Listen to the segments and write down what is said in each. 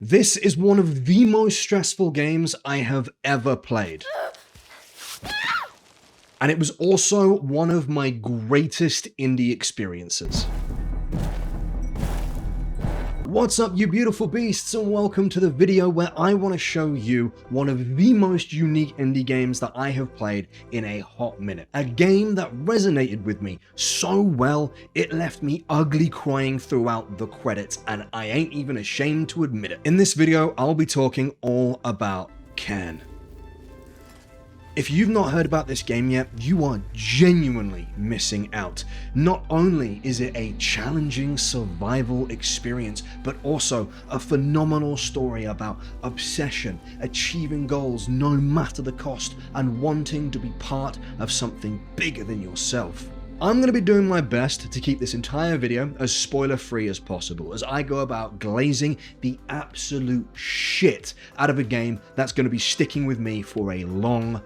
This is one of the most stressful games I have ever played. And it was also one of my greatest indie experiences. What's up, you beautiful beasts, and welcome to the video where I want to show you one of the most unique indie games that I have played in a hot minute. A game that resonated with me so well, it left me ugly crying throughout the credits, and I ain't even ashamed to admit it. In this video, I'll be talking all about Cairn. If you've not heard about this game yet, you are genuinely missing out. Not only is it a challenging survival experience, but also a phenomenal story about obsession, achieving goals no matter the cost, and wanting to be part of something bigger than yourself. I'm going to be doing my best to keep this entire video as spoiler-free as possible as I go about glazing the absolute shit out of a game that's going to be sticking with me for a long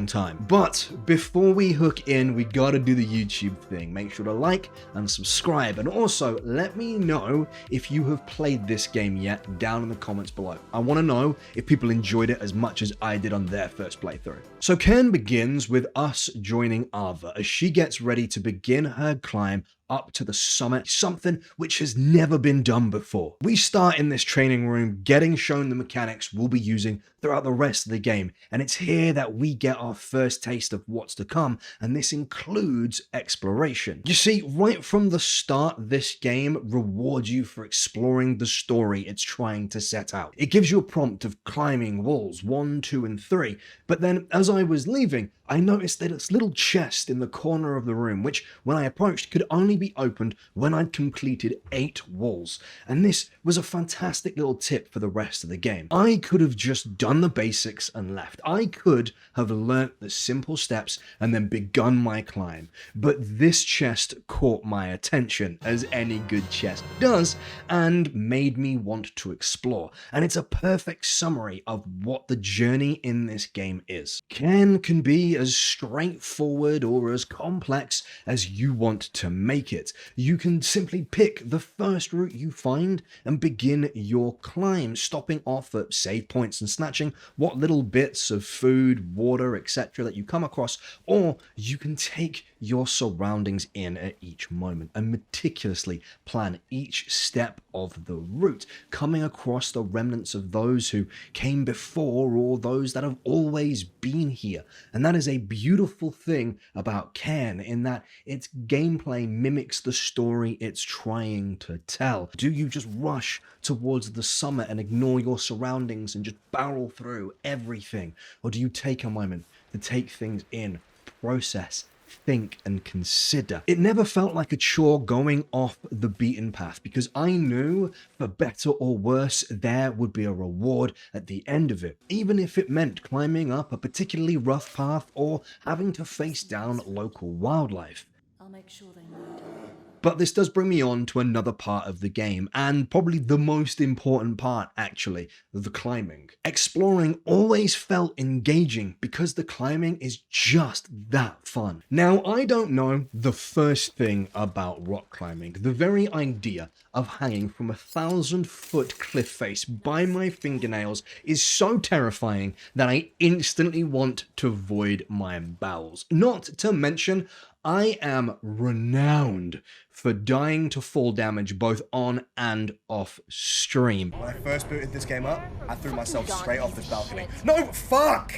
time. But before we hook in, we gotta do the YouTube thing. Make sure to like and subscribe, and also let me know if you have played this game yet down in the comments below. I want to know if people enjoyed it as much as I did on their first playthrough. So Cairn begins with us joining Ava as she gets ready to begin her climb up to the summit, something which has never been done before. We start in this training room getting shown the mechanics we'll be using throughout the rest of the game, and it's here that we get our first taste of what's to come, and this includes exploration. You see, right from the start, this game rewards you for exploring the story it's trying to set out. It gives you a prompt of climbing walls 1, 2, and 3, but then as I was leaving, I noticed that this little chest in the corner of the room, which when I approached could only be opened when I'd completed 8 walls, and this was a fantastic little tip for the rest of the game. I could have just done the basics and left. I could have learnt the simple steps and then begun my climb, but this chest caught my attention, as any good chest does, and made me want to explore, and it's a perfect summary of what the journey in this game is. Cairn can be as straightforward or as complex as you want to make it. You can simply pick the first route you find and begin your climb, stopping off at save points and snatching what little bits of food, water, etc. that you come across, or you can take your surroundings in at each moment and meticulously plan each step of the route, coming across the remnants of those who came before or those that have always been here. And that is a beautiful thing about Cairn, in that its gameplay mimics the story it's trying to tell. Do you just rush towards the summit and ignore your surroundings and just barrel through everything? Or do you take a moment to take things in, process, think, and consider? It never felt like a chore going off the beaten path, because I knew, for better or worse, there would be a reward at the end of it, even if it meant climbing up a particularly rough path or having to face down local wildlife. I'll make sure they know. But this does bring me on to another part of the game, and probably the most important part actually, the climbing. Exploring always felt engaging because the climbing is just that fun. Now, I don't know the first thing about rock climbing. The very idea of hanging from 1,000-foot cliff face by my fingernails is so terrifying that I instantly want to void my bowels. Not to mention, I am renowned for dying to fall damage both on and off stream. When I first booted this game up, I threw myself straight off this balcony. No, fuck!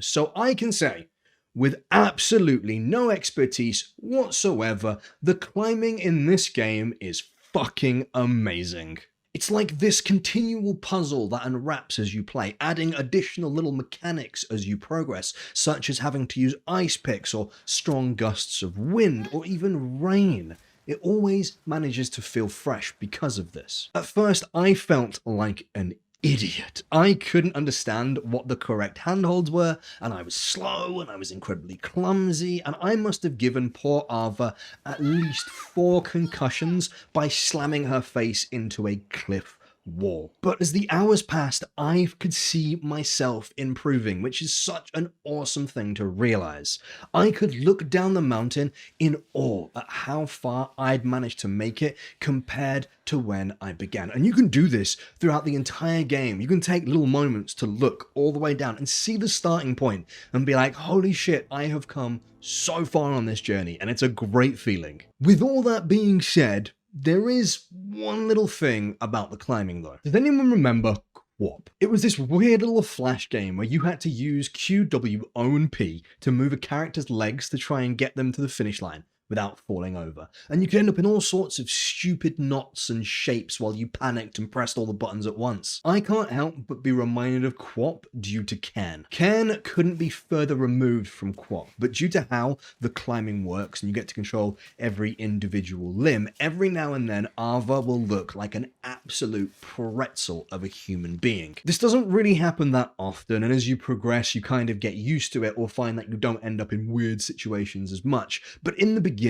So I can say, with absolutely no expertise whatsoever, the climbing in this game is fucking amazing. It's like this continual puzzle that unwraps as you play, adding additional little mechanics as you progress, such as having to use ice picks or strong gusts of wind or even rain. It always manages to feel fresh because of this. At first, I felt like an idiot. I couldn't understand what the correct handholds were, and I was slow, and I was incredibly clumsy, and I must have given poor Ava at least 4 concussions by slamming her face into a cliff wall. But as the hours passed, I could see myself improving, which is such an awesome thing to realize. I could look down the mountain in awe at how far I'd managed to make it compared to when I began. And you can do this throughout the entire game. You can take little moments to look all the way down and see the starting point and be like, holy shit, I have come so far on this journey, and it's a great feeling. With all that being said, there is one little thing about the climbing though. Does anyone remember QWOP? It was this weird little flash game where you had to use QWOP to move a character's legs to try and get them to the finish line without falling over. And you could end up in all sorts of stupid knots and shapes while you panicked and pressed all the buttons at once. I can't help but be reminded of QWOP due to Cairn. Cairn couldn't be further removed from QWOP, but due to how the climbing works and you get to control every individual limb, every now and then Ava will look like an absolute pretzel of a human being. This doesn't really happen that often, and as you progress you kind of get used to it or find that you don't end up in weird situations as much, but in the beginning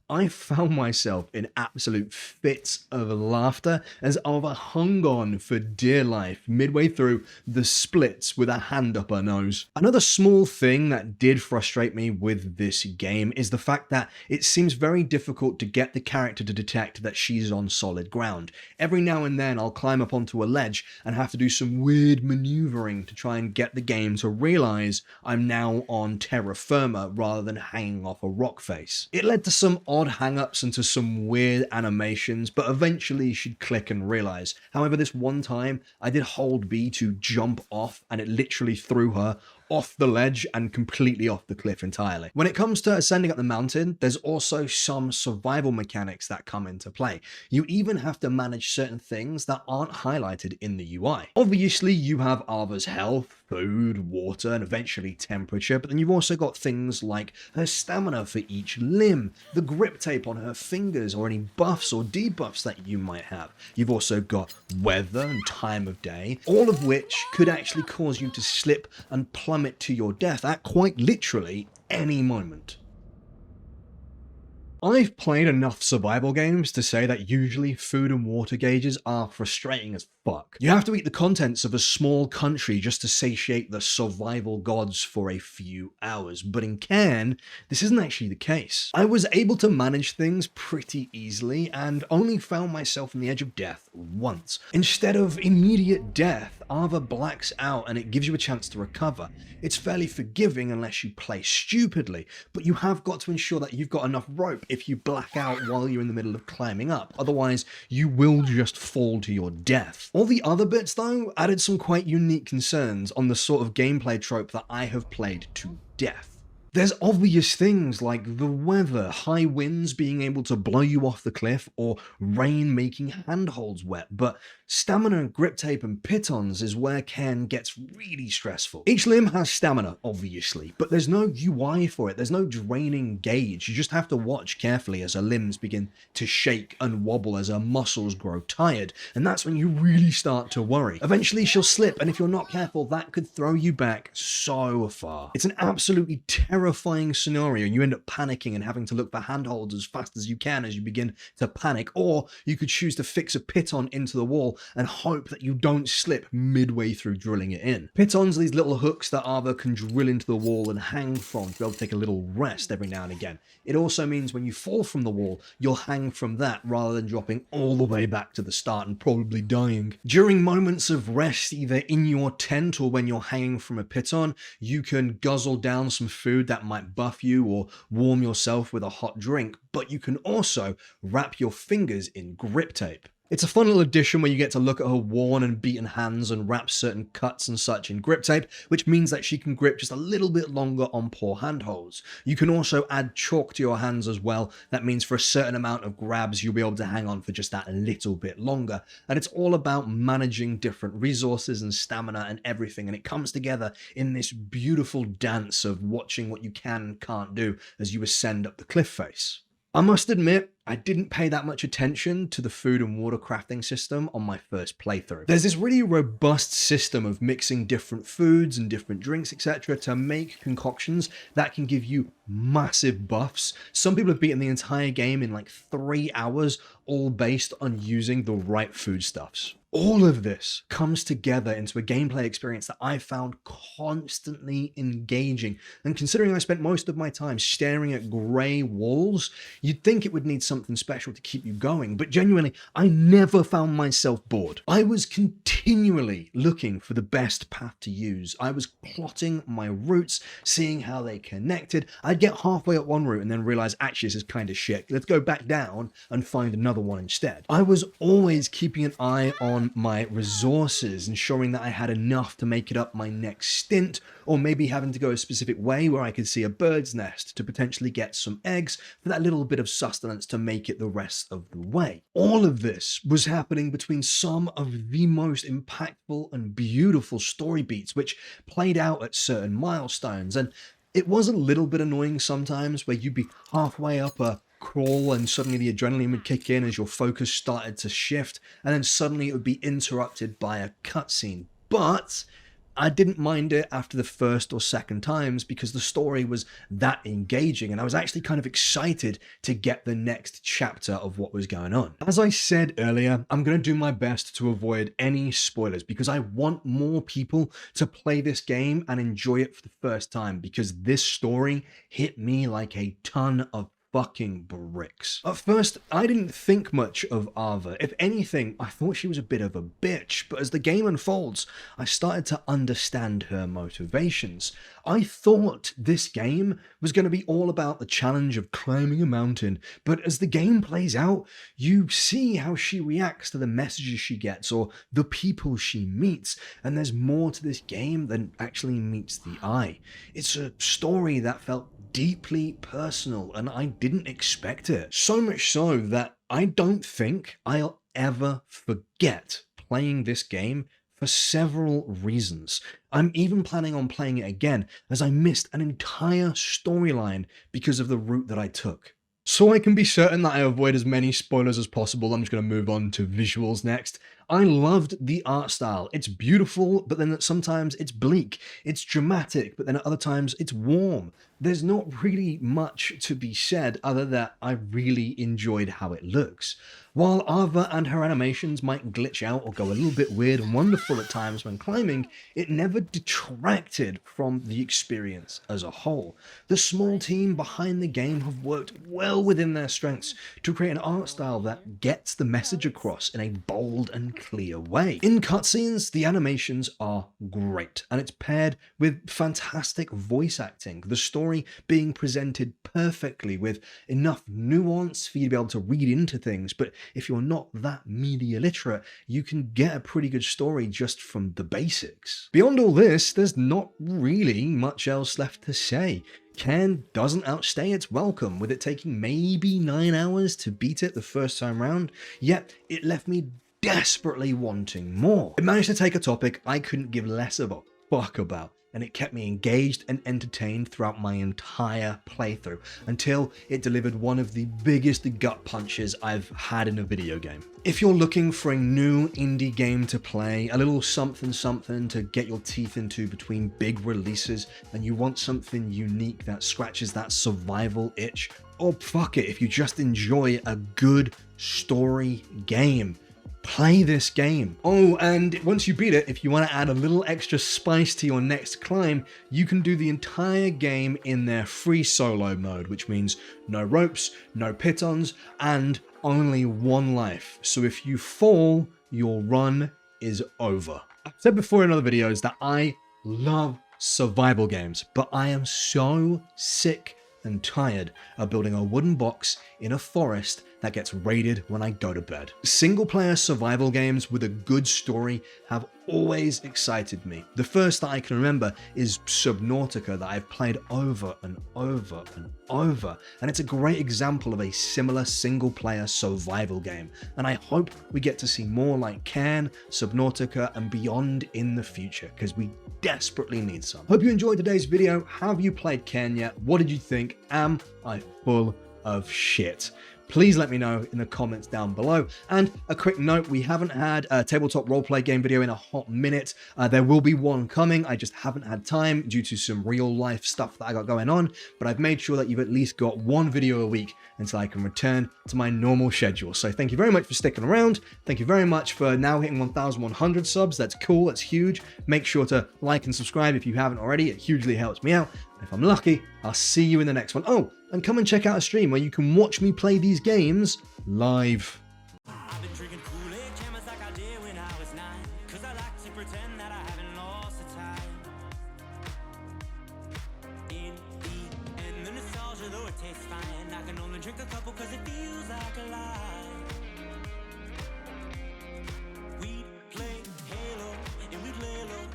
I found myself in absolute fits of laughter as Ava hung on for dear life midway through the splits with a hand up her nose. Another small thing that did frustrate me with this game is the fact that it seems very difficult to get the character to detect that she's on solid ground. Every now and then I'll climb up onto a ledge and have to do some weird maneuvering to try and get the game to realize I'm now on terra firma rather than hanging off a rock face. It led to some odd hang-ups and to some weird animations, but eventually she'd click and realize. However, this one time I did hold B to jump off and it literally threw her off the ledge and completely off the cliff entirely. When it comes to ascending up the mountain, there's also some survival mechanics that come into play. You even have to manage certain things that aren't highlighted in the UI. Obviously, you have Ava's health, food, water, and eventually temperature, but then you've also got things like her stamina for each limb, the grip tape on her fingers, or any buffs or debuffs that you might have. You've also got weather and time of day, all of which could actually cause you to slip and plummet to your death at quite literally any moment. I've played enough survival games to say that usually food and water gauges are frustrating as fuck. You have to eat the contents of a small country just to satiate the survival gods for a few hours, but in Cairn, this isn't actually the case. I was able to manage things pretty easily and only found myself on the edge of death once. Instead of immediate death, Ava blacks out and it gives you a chance to recover. It's fairly forgiving unless you play stupidly, but you have got to ensure that you've got enough rope if you black out while you're in the middle of climbing up, otherwise you will just fall to your death. All the other bits though added some quite unique concerns on the sort of gameplay trope that I have played to death. There's obvious things like the weather, high winds being able to blow you off the cliff, or rain making handholds wet, but stamina and grip tape and pitons is where Cairn gets really stressful. Each limb has stamina, obviously, but there's no UI for it, there's no draining gauge. You just have to watch carefully as her limbs begin to shake and wobble as her muscles grow tired, and that's when you really start to worry. Eventually she'll slip, and if you're not careful, that could throw you back so far. It's an absolutely terrifying scenario, and you end up panicking and having to look for handholds as fast as you can as you begin to panic, or you could choose to fix a piton into the wall and hope that you don't slip midway through drilling it in. Pitons are these little hooks that Ava can drill into the wall and hang from to be able to take a little rest every now and again. It also means when you fall from the wall, you'll hang from that rather than dropping all the way back to the start and probably dying. During moments of rest, either in your tent or when you're hanging from a piton, you can guzzle down some food that might buff you or warm yourself with a hot drink, but you can also wrap your fingers in grip tape. It's a fun little addition where you get to look at her worn and beaten hands and wrap certain cuts and such in grip tape, which means that she can grip just a little bit longer on poor handholds. You can also add chalk to your hands as well. That means for a certain amount of grabs, you'll be able to hang on for just that little bit longer. And it's all about managing different resources and stamina and everything. And it comes together in this beautiful dance of watching what you can and can't do as you ascend up the cliff face. I must admit, I didn't pay that much attention to the food and water crafting system on my first playthrough. There's this really robust system of mixing different foods and different drinks, etc., to make concoctions that can give you massive buffs. Some people have beaten the entire game in like 3 hours, all based on using the right foodstuffs. All of this comes together into a gameplay experience that I found constantly engaging. And considering I spent most of my time staring at grey walls, you'd think it would need something special to keep you going, but genuinely, I never found myself bored. I was continually looking for the best path to use. I was plotting my routes, seeing how they connected. I'd get halfway up one route and then realize, actually, this is kind of shit. Let's go back down and find another one instead. I was always keeping an eye on my resources, ensuring that I had enough to make it up my next stint, or maybe having to go a specific way where I could see a bird's nest to potentially get some eggs for that little bit of sustenance to make it the rest of the way. All of this was happening between some of the most impactful and beautiful story beats, which played out at certain milestones. And it was a little bit annoying sometimes where you'd be halfway up a crawl and suddenly the adrenaline would kick in as your focus started to shift, and then suddenly it would be interrupted by a cutscene. But I didn't mind it after the first or second times because the story was that engaging and I was actually kind of excited to get the next chapter of what was going on. As I said earlier, I'm going to do my best to avoid any spoilers because I want more people to play this game and enjoy it for the first time, because this story hit me like a ton of fucking bricks. At first, I didn't think much of Ava. If anything, I thought she was a bit of a bitch, but as the game unfolds, I started to understand her motivations. I thought this game was going to be all about the challenge of climbing a mountain, but as the game plays out, you see how she reacts to the messages she gets or the people she meets, and there's more to this game than actually meets the eye. It's a story that felt deeply personal, and I didn't expect it. So much so that I don't think I'll ever forget playing this game for several reasons. I'm even planning on playing it again, as I missed an entire storyline because of the route that I took. So I can be certain that I avoid as many spoilers as possible, I'm just going to move on to visuals next. I loved the art style. It's beautiful, but then sometimes it's bleak. It's dramatic, but then at other times it's warm. There's not really much to be said other than I really enjoyed how it looks. While Ava and her animations might glitch out or go a little bit weird and wonderful at times when climbing, it never detracted from the experience as a whole. The small team behind the game have worked well within their strengths to create an art style that gets the message across in a bold and clear way. In cutscenes, the animations are great, and it's paired with fantastic voice acting, the story being presented perfectly with enough nuance for you to be able to read into things, but if you're not that media literate, you can get a pretty good story just from the basics. Beyond all this, there's not really much else left to say. Cairn doesn't outstay its welcome, with it taking maybe 9 hours to beat it the first time round, yet it left me desperately wanting more. It managed to take a topic I couldn't give less of a fuck about, and it kept me engaged and entertained throughout my entire playthrough until it delivered one of the biggest gut punches I've had in a video game. If you're looking for a new indie game to play, a little something to get your teeth into between big releases, and you want something unique that scratches that survival itch, or fuck it, if you just enjoy a good story game, play this game. Oh, and once you beat it, if you want to add a little extra spice to your next climb, you can do the entire game in their free solo mode, which means no ropes, no pitons, and only one life. So if you fall, your run is over. I've said before in other videos that I love survival games, but I am so sick and tired of building a wooden box in a forest that gets raided when I go to bed. Single-player survival games with a good story have always excited me. The first that I can remember is Subnautica, that I've played over and over and over, and it's a great example of a similar single-player survival game, and I hope we get to see more like Cairn, Subnautica, and beyond in the future, because we desperately need some. Hope you enjoyed today's video. Have you played Cairn yet? What did you think? Am I full of shit? please let me know in the comments down below. And a quick note, we haven't had a tabletop roleplay game video in a hot minute. There will be one coming. I just haven't had time due to some real life stuff that I got going on, but I've made sure that you've at least got one video a week until I can return to my normal schedule. So thank you very much for sticking around. Thank you very much for now hitting 1,100 subs. That's cool. That's huge. Make sure to like and subscribe if you haven't already. It hugely helps me out. And if I'm lucky, I'll see you in the next one. Oh, and come and check out a stream where you can watch me play these games live. I've been drinking Kool-Aid cameras like I did when I was 9, 'cause I like to pretend that I haven't lost the time. In the end, the nostalgia, though it tastes fine, I can only drink a couple 'cause it feels like a lie.